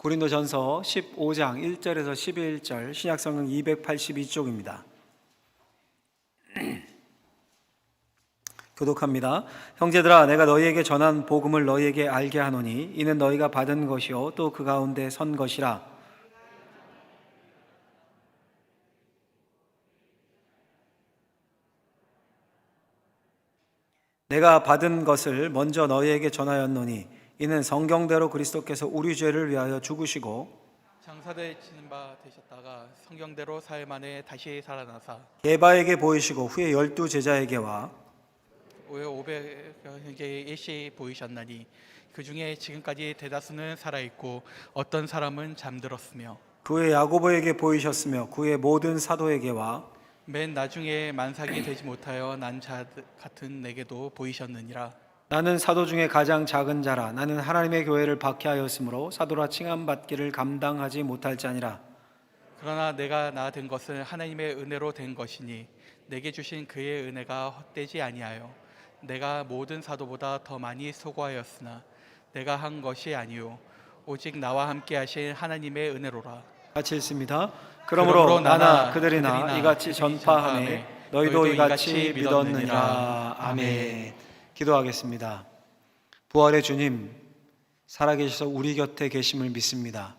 고린도전서 15장 1절에서 11절 신약성경 282쪽입니다. 교독합니다. 형제들아, 내가 너희에게 전한 복음을 너희에게 알게 하노니 이는 너희가 받은 것이요 또 그 가운데 선 것이라. 내가 받은 것을 먼저 너희에게 전하였노니 이는 성경대로 그리스도께서 우리 죄를 위하여 죽으시고 장사되시는 바 되셨다가 성경대로 사흘 만에 다시 살아나사 게바에게 보이시고 후에 12 제자에게와 후에 500여에게 일시 보이셨나니 그 중에 지금까지 대다수는 살아있고 어떤 사람은 잠들었으며 그 후에 야고보에게 보이셨으며 그 후에 모든 사도에게와 맨 나중에 만삭이 되지 못하여 난 자 같은 내게도 보이셨느니라. 나는 사도 중에 가장 작은 자라. 나는 하나님의 교회를 박해하였으므로 사도라 칭함받기를 감당하지 못할 자니라. 그러나 내가 나 된 것은 하나님의 은혜로 된 것이니 내게 주신 그의 은혜가 헛되지 아니하여 내가 모든 사도보다 더 많이 수고하였으나 내가 한 것이 아니요 오직 나와 함께 하신 하나님의 은혜로라. 같이 읽습니다. 그러므로 나나 그들이나 이같이 전파하매 너희도 이같이 믿었느니라. 아멘. 기도하겠습니다. 부활의 주님, 살아계셔서 우리 곁에 계심을 믿습니다.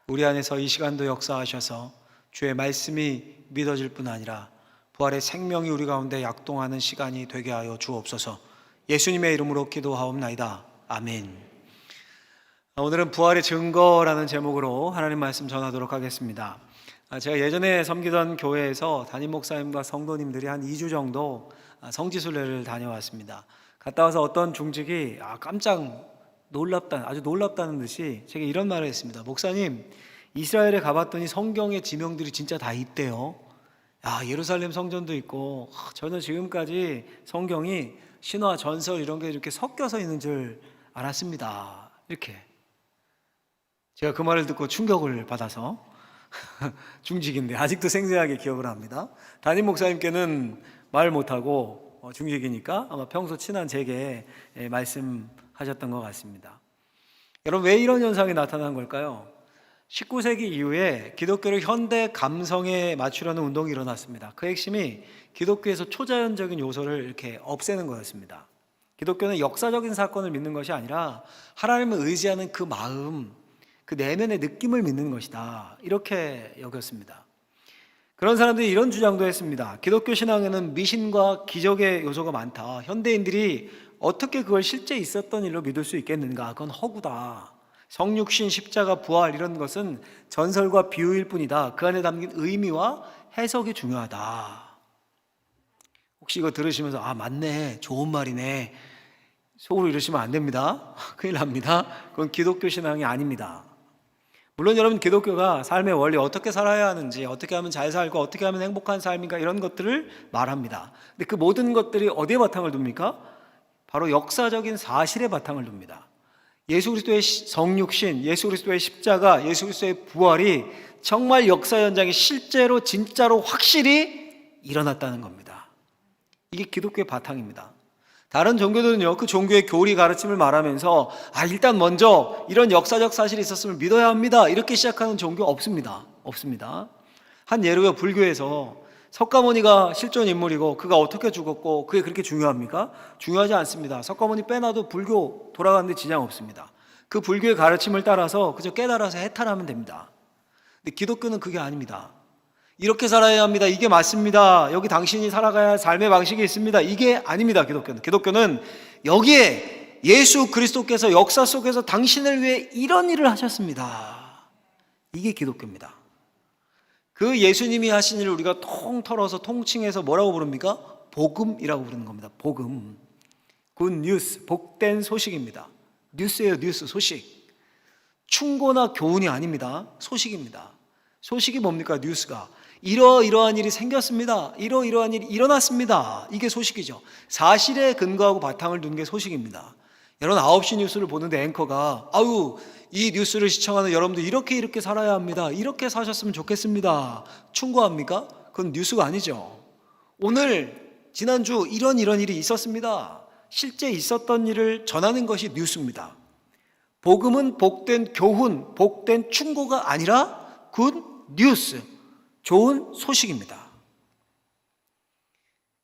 우리 안에서 이 시간도 역사하셔서 주의 말씀이 믿어질 뿐 아니라 부활의 생명이 우리 가운데 약동하는 시간이 되게 하여 주옵소서. 예수님의 이름으로 기도하옵나이다. 아멘. 오늘은 부활의 증거라는 제목으로 하나님 말씀 전하도록 하겠습니다. 제가 예전에 섬기던 교회에서 담임 목사님과 성도님들이 한 2주 정도 성지순례를 다녀왔습니다. 갔다 와서 어떤 중직이 깜짝 놀랍다, 아주 놀랍다는 듯이 제게 이런 말을 했습니다. 목사님, 이스라엘에 가봤더니 성경의 지명들이 진짜 다 있대요. 예루살렘 성전도 있고, 저는 지금까지 성경이 신화, 전설 이런 게 이렇게 섞여서 있는 줄 알았습니다. 이렇게. 제가 그 말을 듣고 충격을 받아서 중직인데 아직도 생생하게 기억을 합니다. 담임 목사님께는 말 못하고 중직이니까 아마 평소 친한 제게 말씀하셨던 것 같습니다. 여러분, 왜 이런 현상이 나타난 걸까요? 19세기 이후에 기독교를 현대 감성에 맞추려는 운동이 일어났습니다. 그 핵심이 기독교에서 초자연적인 요소를 이렇게 없애는 거였습니다. 기독교는 역사적인 사건을 믿는 것이 아니라 하나님을 의지하는 그 마음, 그 내면의 느낌을 믿는 것이다, 이렇게 여겼습니다. 그런 사람들이 이런 주장도 했습니다. 기독교 신앙에는 미신과 기적의 요소가 많다. 현대인들이 어떻게 그걸 실제 있었던 일로 믿을 수 있겠는가? 그건 허구다. 성육신, 십자가, 부활 이런 것은 전설과 비유일 뿐이다. 그 안에 담긴 의미와 해석이 중요하다. 혹시 이거 들으시면서 맞네, 좋은 말이네, 속으로 이러시면 안 됩니다. 큰일 납니다. 그건 기독교 신앙이 아닙니다. 물론 여러분, 기독교가 삶의 원리, 어떻게 살아야 하는지, 어떻게 하면 잘 살고 어떻게 하면 행복한 삶인가, 이런 것들을 말합니다. 근데 그 모든 것들이 어디에 바탕을 둡니까? 바로 역사적인 사실에 바탕을 둡니다. 예수 그리스도의 성육신, 예수 그리스도의 십자가, 예수 그리스도의 부활이 정말 역사 현장에 실제로 진짜로 확실히 일어났다는 겁니다. 이게 기독교의 바탕입니다. 다른 종교들은요, 그 종교의 교리 가르침을 말하면서 일단 먼저 이런 역사적 사실이 있었으면 믿어야 합니다, 이렇게 시작하는 종교 없습니다. 한 예로요, 불교에서 석가모니가 실존 인물이고 그가 어떻게 죽었고 그게 그렇게 중요합니까? 중요하지 않습니다. 석가모니 빼놔도 불교 돌아가는데 지장 없습니다. 그 불교의 가르침을 따라서 그저 깨달아서 해탈하면 됩니다. 근데 기독교는 그게 아닙니다. 이렇게 살아야 합니다, 이게 맞습니다, 여기 당신이 살아가야 할 삶의 방식이 있습니다, 이게 아닙니다. 기독교는 여기에 예수 그리스도께서 역사 속에서 당신을 위해 이런 일을 하셨습니다, 이게 기독교입니다. 그 예수님이 하신 일을 우리가 통틀어서 통칭해서 뭐라고 부릅니까? 복음이라고 부르는 겁니다. 복음, 굿뉴스, 복된 소식입니다. 뉴스예요, 뉴스, 소식. 충고나 교훈이 아닙니다. 소식입니다. 소식이 뭡니까? 뉴스가 이러이러한 일이 생겼습니다, 이러이러한 일이 일어났습니다, 이게 소식이죠. 사실에 근거하고 바탕을 둔 게 소식입니다. 여러분, 9시 뉴스를 보는데 앵커가 이 뉴스를 시청하는 여러분들 이렇게 살아야 합니다, 이렇게 사셨으면 좋겠습니다, 충고합니까? 그건 뉴스가 아니죠. 오늘 지난주 이런 일이 있었습니다, 실제 있었던 일을 전하는 것이 뉴스입니다. 복음은 복된 교훈, 복된 충고가 아니라 굿 뉴스, 좋은 소식입니다.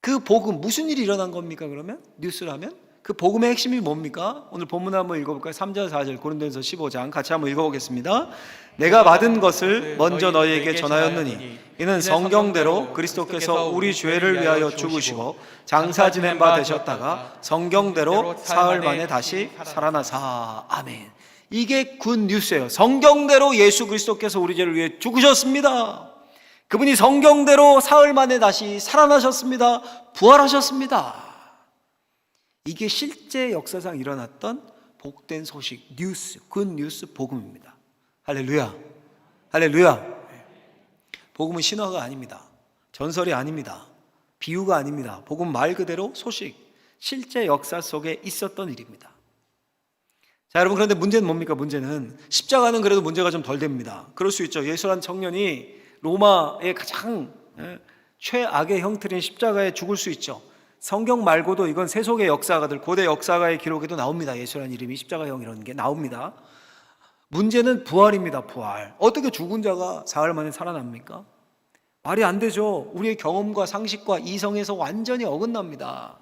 그 복음, 무슨 일이 일어난 겁니까? 그러면 뉴스라면 그 복음의 핵심이 뭡니까? 오늘 본문 한번 읽어볼까요? 3절 4절 고린도전서 15장 같이 한번 읽어보겠습니다. 내가 받은 것을 먼저 너희에게 전하였느니 이는 성경대로 그리스도께서 우리 죄를 위하여 죽으시고 장사 지낸 바 되셨다가 성경대로 사흘 만에 다시 살아나사. 아멘. 이게 굿 뉴스예요. 성경대로 예수 그리스도께서 우리 죄를 위해 죽으셨습니다. 그분이 성경대로 사흘 만에 다시 살아나셨습니다. 부활하셨습니다. 이게 실제 역사상 일어났던 복된 소식, 뉴스, 굿 뉴스, 복음입니다. 할렐루야. 할렐루야. 복음은 신화가 아닙니다. 전설이 아닙니다. 비유가 아닙니다. 복음 말 그대로 소식, 실제 역사 속에 있었던 일입니다. 자, 여러분, 그런데 문제는 뭡니까? 문제는 십자가는 그래도 문제가 좀 덜 됩니다. 그럴 수 있죠. 예수란 청년이 로마의 가장 최악의 형틀인 십자가에 죽을 수 있죠. 성경 말고도 이건 세속의 역사가들, 고대 역사가의 기록에도 나옵니다. 예수라는 이름이 십자가형 이런 게 나옵니다. 문제는 부활입니다. 부활. 어떻게 죽은 자가 사흘 만에 살아납니까? 말이 안 되죠. 우리의 경험과 상식과 이성에서 완전히 어긋납니다.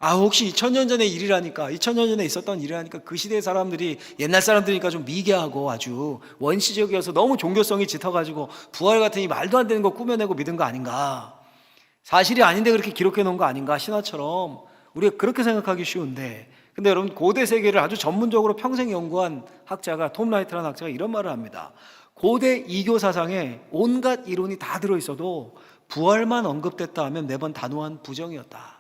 혹시 2000년 전의 일이라니까, 2000년 전에 있었던 일이라니까 그 시대의 사람들이 옛날 사람들이니까 좀 미개하고 아주 원시적이어서 너무 종교성이 짙어가지고 부활 같은 이 말도 안 되는 거 꾸며내고 믿은 거 아닌가? 사실이 아닌데 그렇게 기록해 놓은 거 아닌가? 신화처럼 우리가 그렇게 생각하기 쉬운데, 근데 여러분, 고대 세계를 아주 전문적으로 평생 연구한 학자가, 톰 라이트라는 학자가 이런 말을 합니다. 고대 이교 사상에 온갖 이론이 다 들어있어도 부활만 언급됐다 하면 매번 단호한 부정이었다.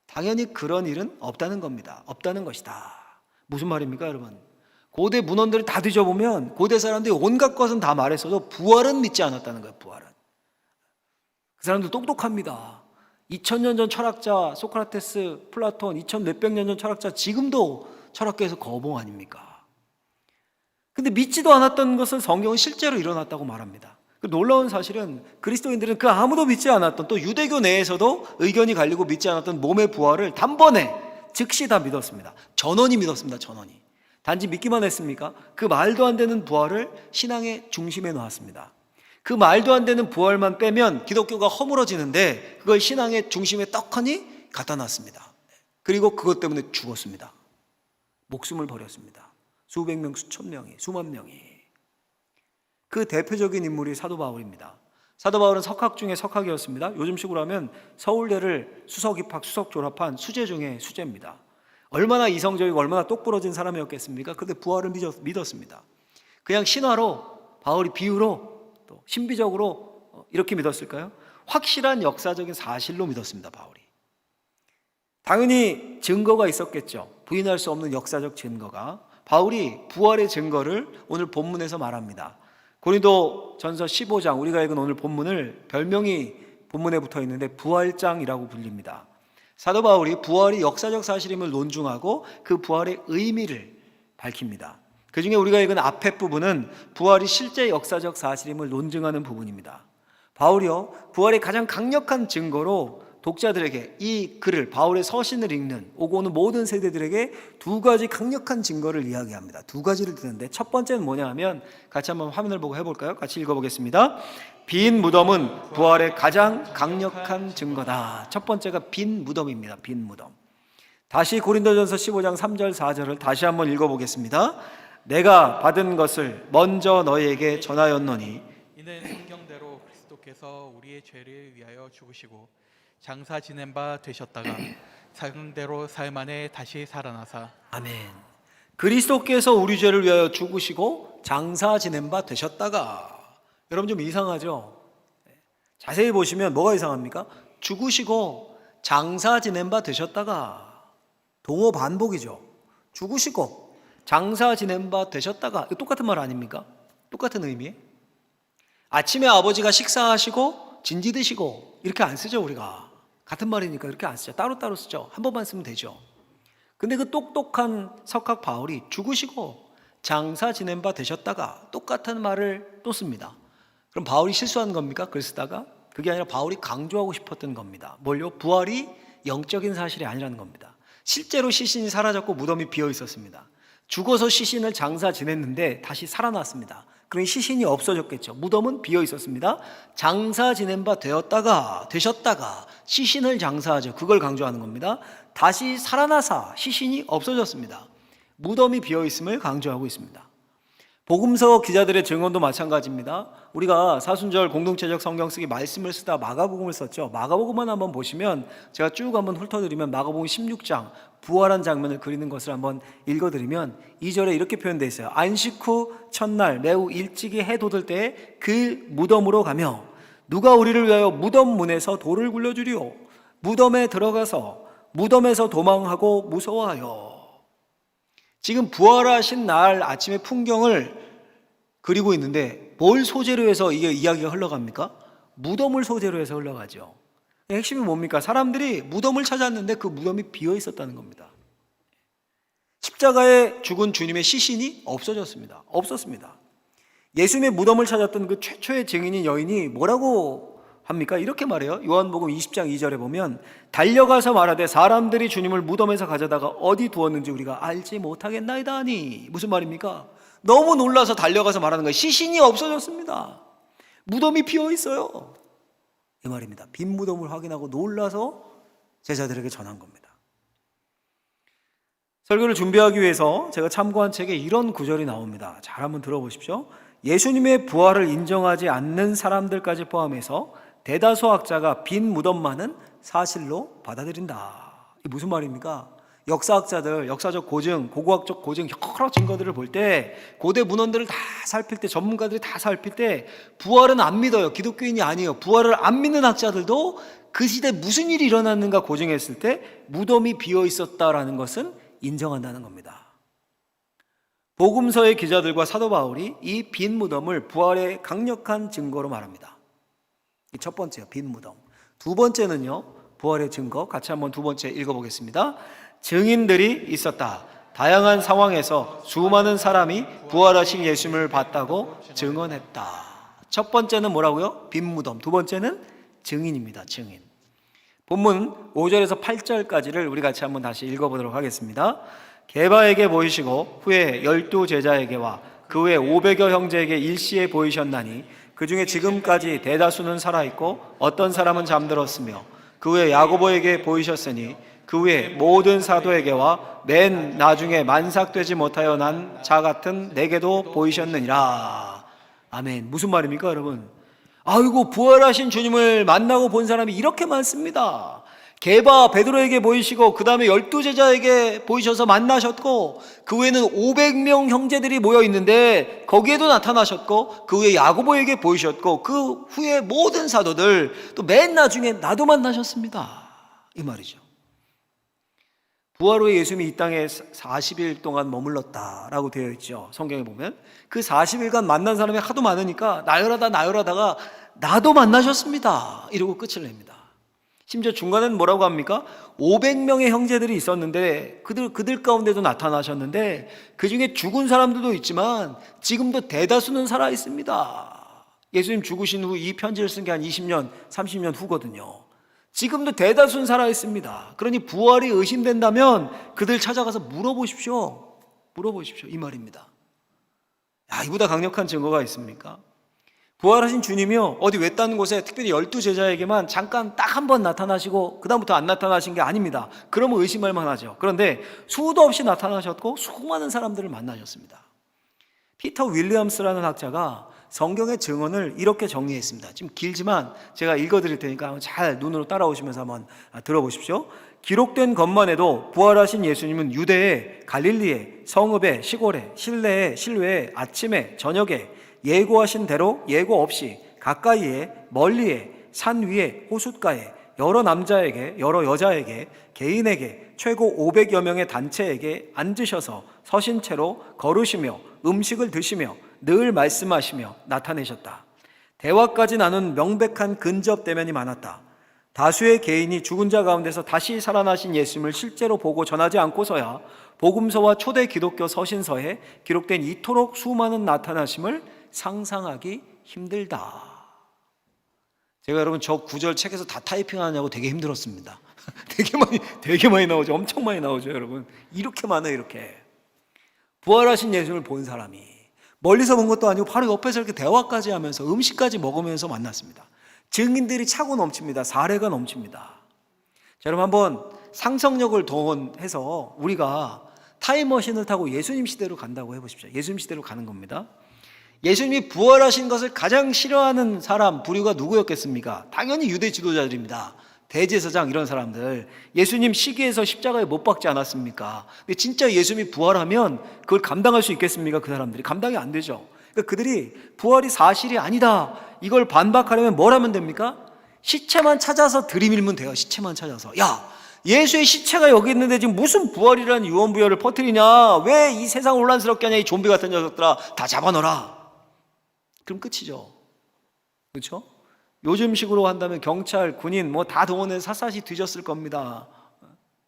당연히 그런 일은 없다는 겁니다. 없다는 것이다. 무슨 말입니까, 여러분? 고대 문헌들을 다 뒤져보면 고대 사람들이 온갖 것은 다 말했어도 부활은 믿지 않았다는 거예요. 부활은. 그 사람들 똑똑합니다. 2000년 전 철학자 소크라테스, 플라톤, 2000몇백 년 전 철학자, 지금도 철학계에서 거봉 아닙니까? 근데 믿지도 않았던 것을 성경은 실제로 일어났다고 말합니다. 그 놀라운 사실은 그리스도인들은 그 아무도 믿지 않았던, 또 유대교 내에서도 의견이 갈리고 믿지 않았던 몸의 부활을 단번에 즉시 다 믿었습니다. 전원이 믿었습니다. 전원이. 단지 믿기만 했습니까? 그 말도 안 되는 부활을 신앙의 중심에 놓았습니다. 그 말도 안 되는 부활만 빼면 기독교가 허물어지는데 그걸 신앙의 중심에 떡하니 갖다 놨습니다. 그리고 그것 때문에 죽었습니다. 목숨을 버렸습니다. 수백 명, 수천 명이, 수만 명이. 그 대표적인 인물이 사도 바울입니다. 사도 바울은 석학 중에 석학이었습니다. 요즘식으로 하면 서울대를 수석 입학, 수석 졸업한 수재 중에 수재입니다. 얼마나 이성적이고 얼마나 똑부러진 사람이었겠습니까? 그런데 부활을 믿었습니다. 그냥 신화로, 바울이 비유로, 또 신비적으로 이렇게 믿었을까요? 확실한 역사적인 사실로 믿었습니다. 바울이. 당연히 증거가 있었겠죠. 부인할 수 없는 역사적 증거가. 바울이 부활의 증거를 오늘 본문에서 말합니다. 고린도전서 15장, 우리가 읽은 오늘 본문을 별명이 본문에 붙어 있는데 부활장이라고 불립니다. 사도 바울이 부활이 역사적 사실임을 논중하고 그 부활의 의미를 밝힙니다. 그 중에 우리가 읽은 앞에 부분은 부활이 실제 역사적 사실임을 논증하는 부분입니다. 바울이요, 부활의 가장 강력한 증거로 독자들에게 이 글을, 바울의 서신을 읽는 오고 오는 모든 세대들에게 두 가지 강력한 증거를 이야기합니다. 두 가지를 드는데 첫 번째는 뭐냐 하면, 같이 한번 화면을 보고 해볼까요? 같이 읽어보겠습니다. 빈 무덤은 부활의 가장 강력한 증거다. 첫 번째가 빈 무덤입니다. 빈 무덤. 다시 고린도전서 15장 3절 4절을 다시 한번 읽어보겠습니다. 내가 받은 것을 먼저 너희에게 전하였노니 이는 성경대로 그리스도께서 우리의 죄를 위하여 죽으시고 장사 지낸 바 되셨다가 성경대로 사흘 만에 다시 살아나사. 아멘. 그리스도께서 우리 죄를 위하여 죽으시고 장사 지낸 바 되셨다가. 여러분 좀 이상하죠? 자세히 보시면 뭐가 이상합니까? 죽으시고 장사 지낸 바 되셨다가. 동어 반복이죠. 죽으시고 장사 지낸 바 되셨다가. 똑같은 말 아닙니까? 똑같은 의미. 아침에 아버지가 식사하시고 진지 드시고 이렇게 안 쓰죠. 우리가 같은 말이니까 이렇게 안 쓰죠. 따로따로 쓰죠. 한 번만 쓰면 되죠. 근데 그 똑똑한 석학 바울이 죽으시고 장사 지낸 바 되셨다가 똑같은 말을 또 씁니다. 그럼 바울이 실수한 겁니까? 글 쓰다가? 그게 아니라 바울이 강조하고 싶었던 겁니다. 뭘요? 부활이 영적인 사실이 아니라는 겁니다. 실제로 시신이 사라졌고 무덤이 비어 있었습니다. 죽어서 시신을 장사 지냈는데 다시 살아났습니다. 그러니 시신이 없어졌겠죠. 무덤은 비어 있었습니다. 장사 지낸 바 되셨다가 시신을 장사하죠. 그걸 강조하는 겁니다. 다시 살아나사 시신이 없어졌습니다. 무덤이 비어 있음을 강조하고 있습니다. 복음서 기자들의 증언도 마찬가지입니다. 우리가 사순절 공동체적 성경 쓰기 말씀을 쓰다 마가복음을 썼죠. 마가복음만 한번 보시면 제가 쭉 한번 훑어드리면 마가복음 16장 부활한 장면을 그리는 것을 한번 읽어드리면 2절에 이렇게 표현되어 있어요. 안식 후 첫날 매우 일찍이 해 돋을 때에 그 무덤으로 가며 누가 우리를 위하여 무덤 문에서 돌을 굴려주리오. 무덤에 들어가서 무덤에서 도망하고 무서워하여. 지금 부활하신 날 아침의 풍경을 그리고 있는데 뭘 소재로 해서 이게 이야기가 흘러갑니까? 무덤을 소재로 해서 흘러가죠. 핵심이 뭡니까? 사람들이 무덤을 찾았는데 그 무덤이 비어 있었다는 겁니다. 십자가에 죽은 주님의 시신이 없었습니다. 예수님의 무덤을 찾았던 그 최초의 증인인 여인이 뭐라고 합니까? 이렇게 말해요. 요한복음 20장 2절에 보면 달려가서 말하되 사람들이 주님을 무덤에서 가져다가 어디 두었는지 우리가 알지 못하겠나이다 하니. 무슨 말입니까? 너무 놀라서 달려가서 말하는 거예요. 시신이 없어졌습니다. 무덤이 비어 있어요. 이 말입니다. 빈 무덤을 확인하고 놀라서 제자들에게 전한 겁니다. 설교를 준비하기 위해서 제가 참고한 책에 이런 구절이 나옵니다. 잘 한번 들어보십시오. 예수님의 부활을 인정하지 않는 사람들까지 포함해서 대다수 학자가 빈 무덤만은 사실로 받아들인다. 이게 무슨 말입니까? 역사학자들, 역사적 고증, 고고학적 고증 여러 증거들을 볼 때 고대 문헌들을 다 살필 때 전문가들이 다 살필 때 부활은 안 믿어요. 기독교인이 아니에요. 부활을 안 믿는 학자들도 그 시대에 무슨 일이 일어났는가 고증했을 때 무덤이 비어 있었다라는 것은 인정한다는 겁니다. 복음서의 기자들과 사도 바울이 이 빈 무덤을 부활의 강력한 증거로 말합니다. 첫 번째요, 빈 무덤. 두 번째는요, 부활의 증거. 같이 한번 두 번째 읽어보겠습니다. 증인들이 있었다. 다양한 상황에서 수많은 사람이 부활하신 예수님을 봤다고 증언했다. 첫 번째는 뭐라고요? 빈 무덤. 두 번째는 증인입니다. 증인. 본문 5절에서 8절까지를 우리 같이 한번 다시 읽어보도록 하겠습니다. 게바에게 보이시고 후에 12 제자에게와 그 후에 500여 형제에게 일시에 보이셨나니 그 중에 지금까지 대다수는 살아있고 어떤 사람은 잠들었으며 그 후에 야고보에게 보이셨으니 그 후에 모든 사도에게와 맨 나중에 만삭되지 못하여 난 자 같은 내게도 보이셨느니라. 아멘. 무슨 말입니까 여러분? 아이고 부활하신 주님을 만나고 본 사람이 이렇게 많습니다. 게바 베드로에게 보이시고 그 다음에 12제자에게 보이셔서 만나셨고 그 후에는 500명 형제들이 모여 있는데 거기에도 나타나셨고 그 후에 야고보에게 보이셨고 그 후에 모든 사도들 또 맨 나중에 나도 만나셨습니다. 이 말이죠. 부활 후에 예수님이 이 땅에 40일 동안 머물렀다라고 되어 있죠. 성경에 보면 그 40일간 만난 사람이 하도 많으니까 나열하다가 나도 만나셨습니다 이러고 끝을 냅니다. 심지어 중간에는 뭐라고 합니까? 500명의 형제들이 있었는데 그들 가운데도 나타나셨는데 그 중에 죽은 사람들도 있지만 지금도 대다수는 살아 있습니다. 예수님 죽으신 후 이 편지를 쓴 게 한 20년, 30년 후거든요. 지금도 대다수는 살아 있습니다. 그러니 부활이 의심된다면 그들 찾아가서 물어보십시오. 이 말입니다. 야, 이보다 강력한 증거가 있습니까? 부활하신 주님이요 어디 외딴 곳에 특별히 12제자에게만 잠깐 딱 한 번 나타나시고 그 다음부터 안 나타나신 게 아닙니다. 그러면 의심할 만하죠. 그런데 수도 없이 나타나셨고 수많은 사람들을 만나셨습니다. 피터 윌리엄스라는 학자가 성경의 증언을 이렇게 정리했습니다. 지금 길지만 제가 읽어드릴 테니까 한번 잘 눈으로 따라오시면서 한번 들어보십시오. 기록된 것만 해도 부활하신 예수님은 유대에, 갈릴리에, 성읍에, 시골에, 실내에, 실외에, 아침에, 저녁에 예고하신 대로 예고 없이 가까이에, 멀리에, 산 위에, 호숫가에 여러 남자에게, 여러 여자에게, 개인에게 최고 500여 명의 단체에게 앉으셔서 서신 채로 걸으시며 음식을 드시며 늘 말씀하시며 나타내셨다. 대화까지 나눈 명백한 근접 대면이 많았다. 다수의 개인이 죽은 자 가운데서 다시 살아나신 예수님을 실제로 보고 전하지 않고서야 복음서와 초대 기독교 서신서에 기록된 이토록 수많은 나타나심을 상상하기 힘들다. 제가 여러분 저 구절 책에서 다 타이핑하냐고 되게 힘들었습니다. 되게 많이 나오죠. 엄청 많이 나오죠, 여러분. 이렇게 많아요, 이렇게. 부활하신 예수님을 본 사람이 멀리서 본 것도 아니고 바로 옆에서 이렇게 대화까지 하면서 음식까지 먹으면서 만났습니다. 증인들이 차고 넘칩니다. 사례가 넘칩니다. 자, 여러분 한번 상상력을 동원해서 우리가 타임머신을 타고 예수님 시대로 간다고 해보십시오. 예수님 시대로 가는 겁니다. 예수님이 부활하신 것을 가장 싫어하는 사람 부류가 누구였겠습니까? 당연히 유대 지도자들입니다. 대제사장 이런 사람들. 예수님 시기에서 십자가에 못 박지 않았습니까? 근데 진짜 예수님이 부활하면 그걸 감당할 수 있겠습니까? 그 사람들이 감당이 안 되죠. 그러니까 그들이 부활이 사실이 아니다, 이걸 반박하려면 뭘 하면 됩니까? 시체만 찾아서 들이밀면 돼요. 시체만 찾아서. 야, 예수의 시체가 여기 있는데 지금 무슨 부활이라는 유언부여를 퍼뜨리냐? 왜 이 세상을 혼란스럽게 하냐? 이 좀비 같은 녀석들아, 다 잡아넣어라. 그럼 끝이죠. 그렇죠? 요즘식으로 한다면 경찰, 군인 뭐 다 동원해서 샅샅이 뒤졌을 겁니다.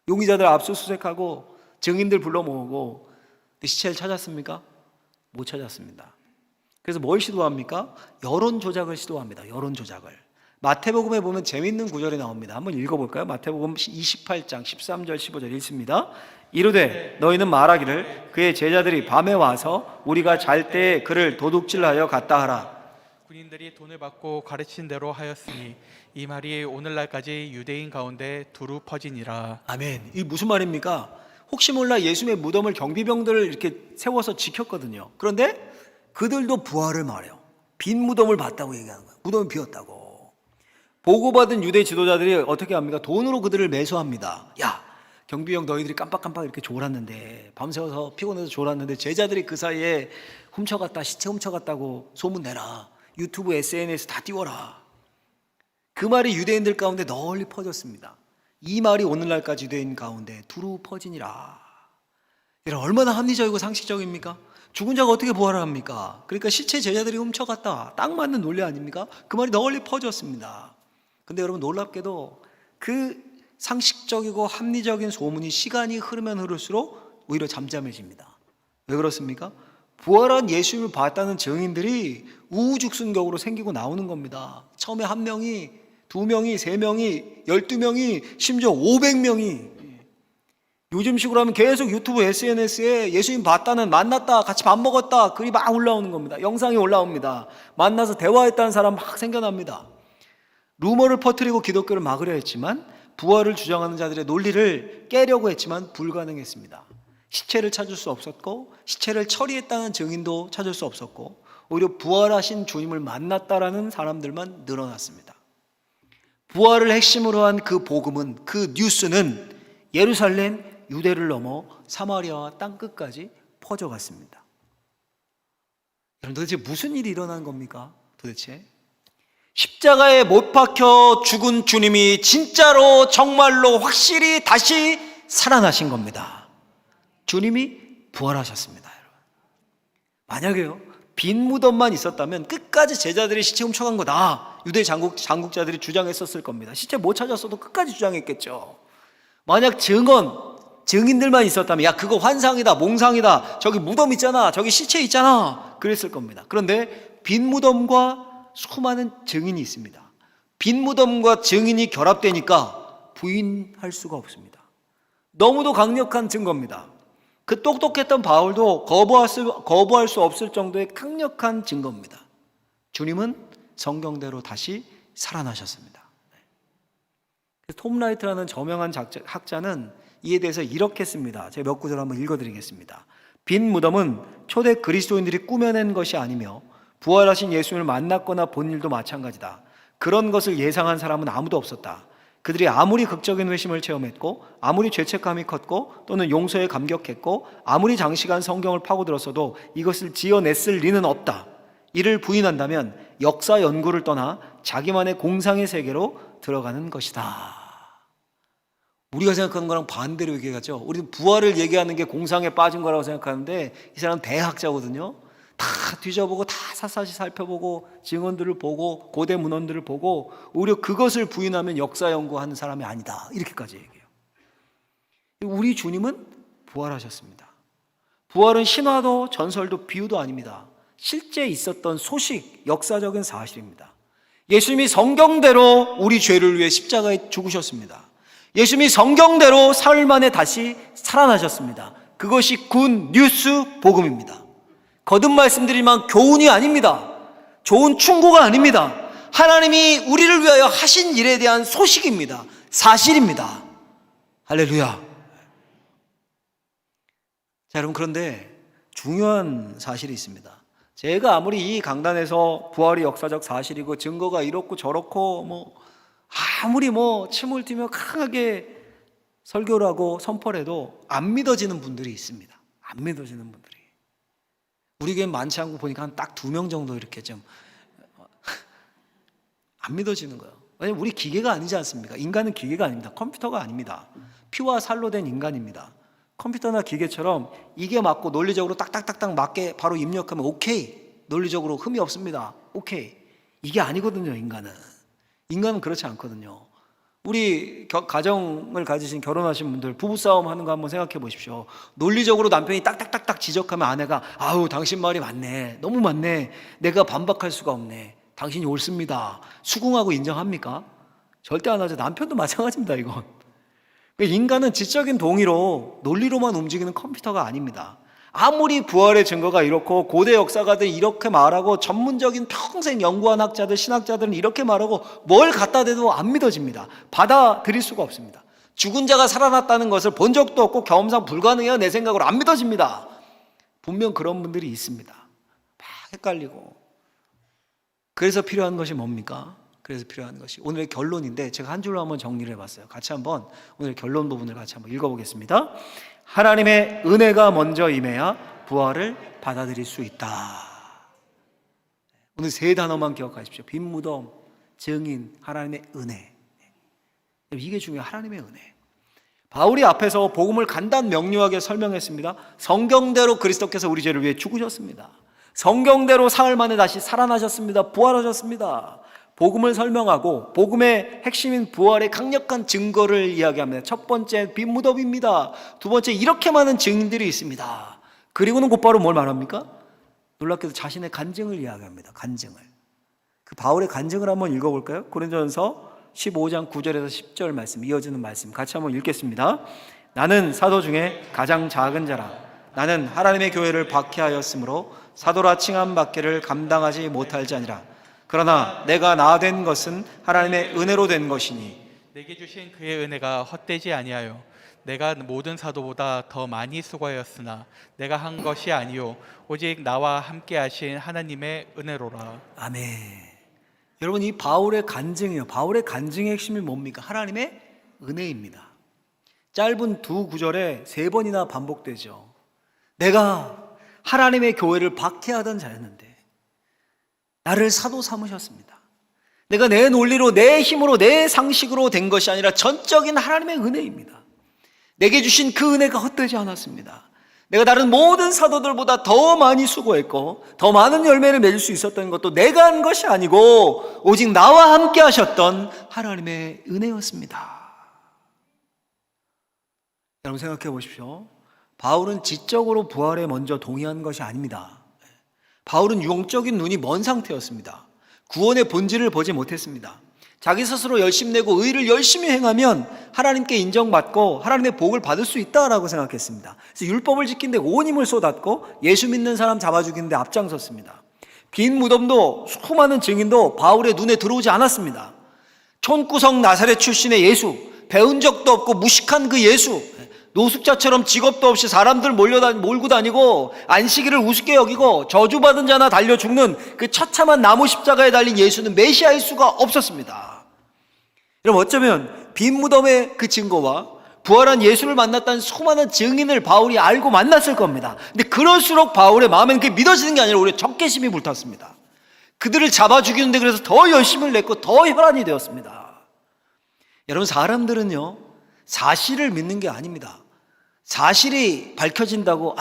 용의자들 압수수색하고 증인들 불러 모으고. 근데 시체를 찾았습니까? 못 찾았습니다. 그래서 뭘 시도합니까? 여론 조작을 시도합니다. 여론 조작을. 마태복음에 보면 재밌는 구절이 나옵니다. 한번 읽어볼까요? 마태복음 28장 13절 15절 읽습니다. 이르되 너희는 말하기를 그의 제자들이 밤에 와서 우리가 잘 때에 그를 도둑질하여 갔다 하라. 군인들이 돈을 받고 가르친 대로 하였으니 이 말이 오늘날까지 유대인 가운데 두루 퍼지니라. 아멘. 이게 무슨 말입니까? 혹시 몰라 예수님의 무덤을 경비병들을 이렇게 세워서 지켰거든요. 그런데 그들도 부활을 말해요. 빈 무덤을 봤다고 얘기하는 거예요. 무덤이 비었다고. 보고받은 유대 지도자들이 어떻게 합니까? 돈으로 그들을 매수합니다. 야, 경비병 너희들이 깜빡깜빡 이렇게 졸았는데, 밤새워서 피곤해서 졸았는데 제자들이 그 사이에 훔쳐갔다, 시체 훔쳐갔다고 소문내라. 유튜브, SNS 다 띄워라. 그 말이 유대인들 가운데 널리 퍼졌습니다. 이 말이 오늘날까지 유대인 가운데 두루 퍼지니라. 여러분, 얼마나 합리적이고 상식적입니까? 죽은 자가 어떻게 부활을 합니까? 그러니까 시체 제자들이 훔쳐갔다. 딱 맞는 논리 아닙니까? 그 말이 널리 퍼졌습니다. 근데 여러분, 놀랍게도 그 상식적이고 합리적인 소문이 시간이 흐르면 흐를수록 오히려 잠잠해집니다. 왜 그렇습니까? 부활한 예수님을 봤다는 증인들이 우후죽순격으로 생기고 나오는 겁니다. 처음에 1명이, 2명이, 3명이, 12명이, 심지어 500명이. 요즘식으로 하면 계속 유튜브, SNS에 예수님 봤다는, 만났다, 같이 밥 먹었다, 글이 막 올라오는 겁니다. 영상이 올라옵니다. 만나서 대화했다는 사람 막 생겨납니다. 루머를 퍼뜨리고 기독교를 막으려 했지만, 부활을 주장하는 자들의 논리를 깨려고 했지만 불가능했습니다. 시체를 찾을 수 없었고, 시체를 처리했다는 증인도 찾을 수 없었고, 오히려 부활하신 주님을 만났다라는 사람들만 늘어났습니다. 부활을 핵심으로 한 그 복음은, 그 뉴스는 예루살렘, 유대를 넘어 사마리아와 땅끝까지 퍼져갔습니다. 여러분, 도대체 무슨 일이 일어난 겁니까? 도대체 십자가에 못 박혀 죽은 주님이 진짜로 정말로 확실히 다시 살아나신 겁니다. 주님이 부활하셨습니다. 여러분, 만약에요 빈 무덤만 있었다면 끝까지 제자들이 시체 훔쳐간 거다, 유대 장국자들이 주장했었을 겁니다. 시체 못 찾았어도 끝까지 주장했겠죠. 만약 증인들만 있었다면, 야, 그거 환상이다, 몽상이다, 저기 무덤 있잖아, 저기 시체 있잖아, 그랬을 겁니다. 그런데 빈 무덤과 수많은 증인이 있습니다. 빈 무덤과 증인이 결합되니까 부인할 수가 없습니다. 너무도 강력한 증거입니다. 그 똑똑했던 바울도 거부할 수 없을 정도의 강력한 증거입니다. 주님은 성경대로 다시 살아나셨습니다. 톰 라이트라는 저명한 학자는 이에 대해서 이렇게 씁니다. 제가 몇 구절 한번 읽어드리겠습니다. 빈 무덤은 초대 그리스도인들이 꾸며낸 것이 아니며 부활하신 예수님을 만났거나 본 일도 마찬가지다. 그런 것을 예상한 사람은 아무도 없었다. 그들이 아무리 극적인 회심을 체험했고, 아무리 죄책감이 컸고, 또는 용서에 감격했고, 아무리 장시간 성경을 파고들었어도 이것을 지어냈을 리는 없다. 이를 부인한다면 역사 연구를 떠나 자기만의 공상의 세계로 들어가는 것이다. 우리가 생각하는 거랑 반대로 얘기하죠. 우리는 부활을 얘기하는 게 공상에 빠진 거라고 생각하는데, 이 사람은 대학자거든요. 다 뒤져보고, 다 샅샅이 살펴보고, 증언들을 보고, 고대 문헌들을 보고, 오히려 그것을 부인하면 역사 연구하는 사람이 아니다, 이렇게까지 얘기해요. 우리 주님은 부활하셨습니다. 부활은 신화도 전설도 비유도 아닙니다. 실제 있었던 소식, 역사적인 사실입니다. 예수님이 성경대로 우리 죄를 위해 십자가에 죽으셨습니다. 예수님이 성경대로 사흘 만에 다시 살아나셨습니다. 그것이 굿 뉴스 복음입니다. 거듭 말씀드리지만 교훈이 아닙니다. 좋은 충고가 아닙니다. 하나님이 우리를 위하여 하신 일에 대한 소식입니다. 사실입니다. 할렐루야. 자, 여러분, 그런데 중요한 사실이 있습니다. 제가 아무리 이 강단에서 부활이 역사적 사실이고 증거가 이렇고 저렇고 아무리 침을 튀며 강하게 설교를 하고 선포를 해도 안 믿어지는 분들이 있습니다. 안 믿어지는 분들이. 우리 교회 많지 않고 보니까 한 딱 2명 정도 이렇게 좀 안 믿어지는 거예요. 왜냐면 우리 기계가 아니지 않습니까? 인간은 기계가 아닙니다. 컴퓨터가 아닙니다. 피와 살로 된 인간입니다. 컴퓨터나 기계처럼 이게 맞고 논리적으로 딱딱딱딱 맞게 바로 입력하면 오케이. 논리적으로 흠이 없습니다. 오케이. 이게 아니거든요, 인간은. 인간은 그렇지 않거든요. 우리 가정을 가지신 결혼하신 분들 부부싸움 하는 거 한번 생각해 보십시오. 논리적으로 남편이 딱딱딱딱 지적하면 아내가 아우 당신 말이 맞네. 너무 맞네. 내가 반박할 수가 없네. 당신이 옳습니다. 수긍하고 인정합니까? 절대 안 하죠. 남편도 마찬가지입니다, 이건. 인간은 지적인 동의로 논리로만 움직이는 컴퓨터가 아닙니다. 아무리 부활의 증거가 이렇고 고대 역사가들 이렇게 말하고 전문적인 평생 연구한 학자들, 신학자들은 이렇게 말하고 뭘 갖다 대도 안 믿어집니다. 받아들일 수가 없습니다. 죽은 자가 살아났다는 것을 본 적도 없고 경험상 불가능해요. 내 생각으로 안 믿어집니다. 분명 그런 분들이 있습니다. 막 헷갈리고. 그래서 필요한 것이 뭡니까? 그래서 필요한 것이 오늘의 결론인데 제가 한 줄로 한번 정리를 해봤어요. 같이 한번 오늘 결론 부분을 같이 한번 읽어보겠습니다. 하나님의 은혜가 먼저 임해야 부활을 받아들일 수 있다. 오늘 3단어만 기억하십시오. 빈 무덤, 증인, 하나님의 은혜. 이게 중요해요. 하나님의 은혜. 바울이 앞에서 복음을 간단 명료하게 설명했습니다. 성경대로 그리스도께서 우리 죄를 위해 죽으셨습니다. 성경대로 사흘 만에 다시 살아나셨습니다. 부활하셨습니다. 복음을 설명하고 복음의 핵심인 부활의 강력한 증거를 이야기합니다. 첫 번째 빈 무덤입니다. 두 번째 이렇게 많은 증인들이 있습니다. 그리고는 곧바로 뭘 말합니까? 놀랍게도 자신의 간증을 이야기합니다. 간증을. 그 바울의 간증을 한번 읽어볼까요? 고린도전서 15장 9절에서 10절 말씀, 이어지는 말씀 같이 한번 읽겠습니다. 나는 사도 중에 가장 작은 자라. 나는 하나님의 교회를 박해하였으므로 사도라 칭함 받기를 감당하지 못할 자니라. 그러나 내가 나 된 것은 하나님의 은혜로 된 것이니 내게 주신 그의 은혜가 헛되지 아니하여 내가 모든 사도보다 더 많이 수고하였으나 내가 한 것이 아니요 오직 나와 함께 하신 하나님의 은혜로라. 아멘. 여러분, 이 바울의 간증이요. 바울의 간증의 핵심이 뭡니까? 하나님의 은혜입니다. 짧은 2구절에 3번이나 반복되죠. 내가 하나님의 교회를 박해하던 자였는데 나를 사도 삼으셨습니다. 내가 내 논리로, 내 힘으로, 내 상식으로 된 것이 아니라 전적인 하나님의 은혜입니다. 내게 주신 그 은혜가 헛되지 않았습니다. 내가 다른 모든 사도들보다 더 많이 수고했고 더 많은 열매를 맺을 수 있었던 것도 내가 한 것이 아니고 오직 나와 함께 하셨던 하나님의 은혜였습니다. 여러분 생각해 보십시오. 바울은 지적으로 부활에 먼저 동의한 것이 아닙니다. 바울은 영적인 눈이 먼 상태였습니다. 구원의 본질을 보지 못했습니다. 자기 스스로 열심히 내고 의를 열심히 행하면 하나님께 인정받고 하나님의 복을 받을 수 있다라고 생각했습니다. 그래서 율법을 지키는데 온 힘을 쏟았고 예수 믿는 사람 잡아 죽이는데 앞장섰습니다. 빈 무덤도 수많은 증인도 바울의 눈에 들어오지 않았습니다. 촌구석 나사렛 출신의 예수, 배운 적도 없고 무식한 그 예수, 노숙자처럼 직업도 없이 사람들 몰고 다니고 안식일을 우습게 여기고 저주받은 자나 달려 죽는 그 처참한 나무 십자가에 달린 예수는 메시아일 수가 없었습니다. 여러분, 어쩌면 빈 무덤의 그 증거와 부활한 예수를 만났다는 수많은 증인을 바울이 알고 만났을 겁니다. 근데 그럴수록 바울의 마음에는 그게 믿어지는 게 아니라 오히려 적개심이 불탔습니다. 그들을 잡아 죽이는데 그래서 더 열심을 냈고 더 혈안이 되었습니다. 여러분, 사람들은요 사실을 믿는 게 아닙니다. 사실이 밝혀진다고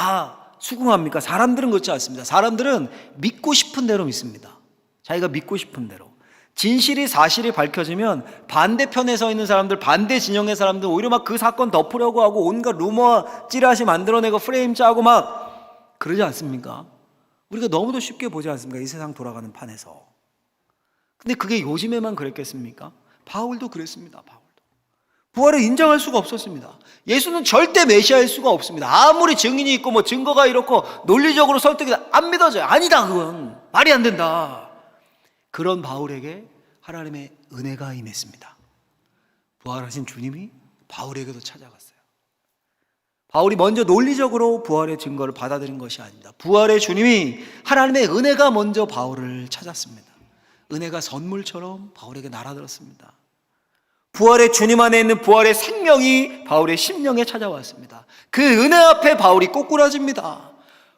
수긍합니까? 사람들은 그렇지 않습니다. 사람들은 믿고 싶은 대로 믿습니다. 자기가 믿고 싶은 대로. 진실이 사실이 밝혀지면 반대편에 서 있는 사람들, 반대 진영의 사람들 오히려 막 그 사건 덮으려고 하고 온갖 루머와 찌라시 만들어내고 프레임 짜고 막 그러지 않습니까? 우리가 너무도 쉽게 보지 않습니까? 이 세상 돌아가는 판에서. 근데 그게 요즘에만 그랬겠습니까? 바울도 그랬습니다. 바울도. 부활을 인정할 수가 없었습니다. 예수는 절대 메시아일 수가 없습니다. 아무리 증인이 있고 뭐 증거가 이렇고 논리적으로 설득이 안 믿어져요. 아니다, 그건 말이 안 된다. 그런 바울에게 하나님의 은혜가 임했습니다. 부활하신 주님이 바울에게도 찾아갔어요. 바울이 먼저 논리적으로 부활의 증거를 받아들인 것이 아닙니다. 부활의 주님이 하나님의 은혜가 먼저 바울을 찾았습니다. 은혜가 선물처럼 바울에게 날아들었습니다. 부활의 주님 안에 있는 부활의 생명이 바울의 심령에 찾아왔습니다. 그 은혜 앞에 바울이 꼬꾸라집니다.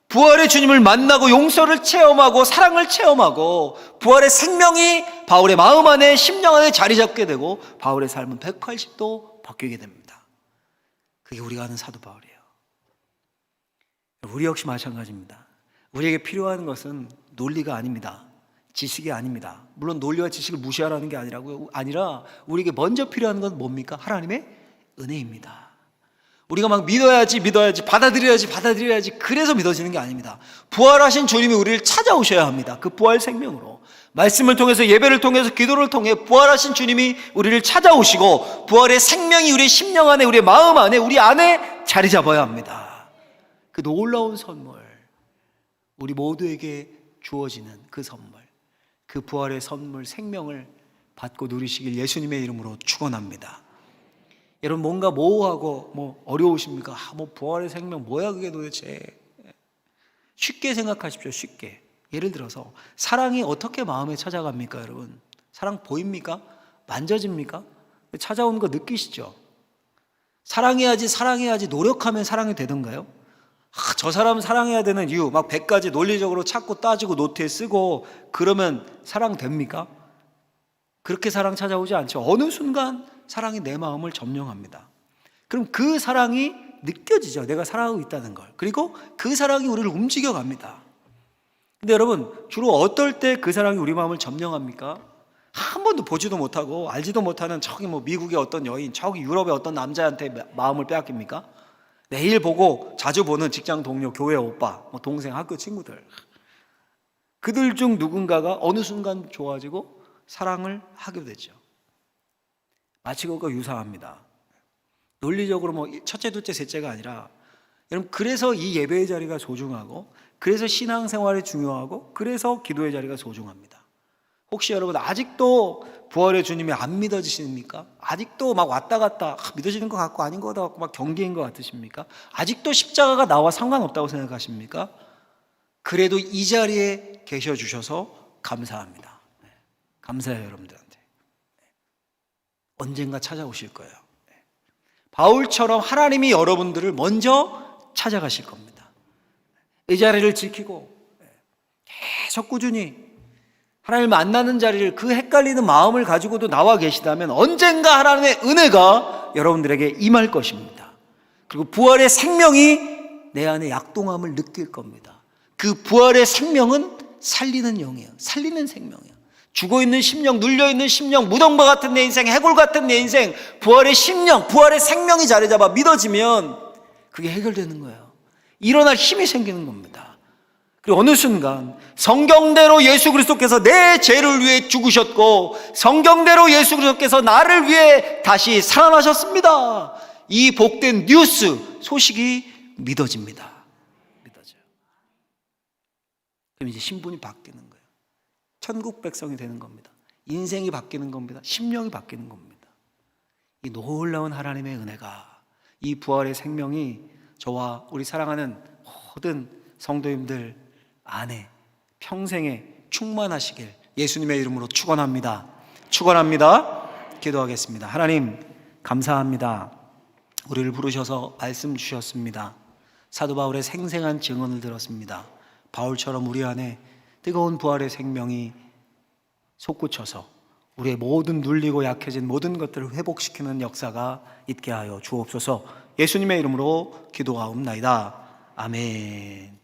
부활의 주님을 만나고 용서를 체험하고 사랑을 체험하고 부활의 생명이 바울의 마음 안에 심령 안에 자리 잡게 되고 바울의 삶은 180도 바뀌게 됩니다. 그게 우리가 아는 사도 바울이에요. 우리 역시 마찬가지입니다. 우리에게 필요한 것은 논리가 아닙니다. 지식이 아닙니다. 물론 논리와 지식을 무시하라는 게 아니라 우리에게 먼저 필요한 건 뭡니까? 하나님의 은혜입니다. 우리가 막 믿어야지 받아들여야지 그래서 믿어지는 게 아닙니다. 부활하신 주님이 우리를 찾아오셔야 합니다. 그 부활 생명으로 말씀을 통해서 예배를 통해서 기도를 통해 부활하신 주님이 우리를 찾아오시고 부활의 생명이 우리의 심령 안에 우리의 마음 안에 우리 안에 자리 잡아야 합니다. 그 놀라운 선물, 우리 모두에게 주어지는 그 선물, 그 부활의 선물 생명을 받고 누리시길 예수님의 이름으로 축원합니다. 여러분 뭔가 모호하고 뭐 어려우십니까? 뭐 부활의 생명 뭐야 그게 도대체? 쉽게 생각하십시오. 쉽게. 예를 들어서 사랑이 어떻게 마음에 찾아갑니까, 여러분? 사랑 보입니까? 만져집니까? 찾아오는 거 느끼시죠? 사랑해야지 노력하면 사랑이 되던가요? 저 사람 사랑해야 되는 이유 막 100가지 논리적으로 찾고 따지고 노트에 쓰고 그러면 사랑 됩니까? 그렇게 사랑 찾아오지 않죠. 어느 순간 사랑이 내 마음을 점령합니다. 그럼 그 사랑이 느껴지죠. 내가 사랑하고 있다는 걸. 그리고 그 사랑이 우리를 움직여 갑니다. 근데 여러분 주로 어떨 때 그 사랑이 우리 마음을 점령합니까? 한 번도 보지도 못하고 알지도 못하는 저기 뭐 미국의 어떤 여인, 저기 유럽의 어떤 남자한테 마음을 빼앗깁니까? 매일 보고 자주 보는 직장 동료, 교회 오빠, 뭐 동생, 학교 친구들, 그들 중 누군가가 어느 순간 좋아지고 사랑을 하게 되죠. 마치 그것과 유사합니다. 논리적으로 뭐 첫째, 둘째, 셋째가 아니라 여러분 그래서 이 예배의 자리가 소중하고 그래서 신앙생활이 중요하고 그래서 기도의 자리가 소중합니다. 혹시 여러분 아직도 부활의 주님이 안 믿어지십니까? 아직도 막 왔다 갔다 믿어지는 것 같고 아닌 것 같고 막 경계인 것 같으십니까? 아직도 십자가가 나와 상관없다고 생각하십니까? 그래도 이 자리에 계셔 주셔서 감사합니다. 감사해요, 여러분들한테. 언젠가 찾아오실 거예요. 바울처럼 하나님이 여러분들을 먼저 찾아가실 겁니다. 이 자리를 지키고 계속 꾸준히 하나님을 만나는 자리를 그 헷갈리는 마음을 가지고도 나와 계시다면 언젠가 하나님의 은혜가 여러분들에게 임할 것입니다. 그리고 부활의 생명이 내 안에 약동함을 느낄 겁니다. 그 부활의 생명은 살리는 영이에요. 살리는 생명이에요. 죽어있는 심령, 눌려있는 심령, 무덤과 같은 내 인생, 해골 같은 내 인생, 부활의 심령, 부활의 생명이 자리 잡아 믿어지면 그게 해결되는 거예요. 일어날 힘이 생기는 겁니다. 그리고 어느 순간 성경대로 예수 그리스도께서 내 죄를 위해 죽으셨고 성경대로 예수 그리스도께서 나를 위해 다시 살아나셨습니다. 이 복된 뉴스, 소식이 믿어집니다. 믿어져요. 그럼 이제 신분이 바뀌는 거예요. 천국 백성이 되는 겁니다. 인생이 바뀌는 겁니다. 심령이 바뀌는 겁니다. 이 놀라운 하나님의 은혜가, 이 부활의 생명이 저와 우리 사랑하는 모든 성도님들 안에 평생에 충만하시길 예수님의 이름으로 축원합니다. 축원합니다. 기도하겠습니다. 하나님 감사합니다. 우리를 부르셔서 말씀 주셨습니다. 사도 바울의 생생한 증언을 들었습니다. 바울처럼 우리 안에 뜨거운 부활의 생명이 솟구쳐서 우리의 모든 눌리고 약해진 모든 것들을 회복시키는 역사가 있게 하여 주옵소서. 예수님의 이름으로 기도하옵나이다. 아멘.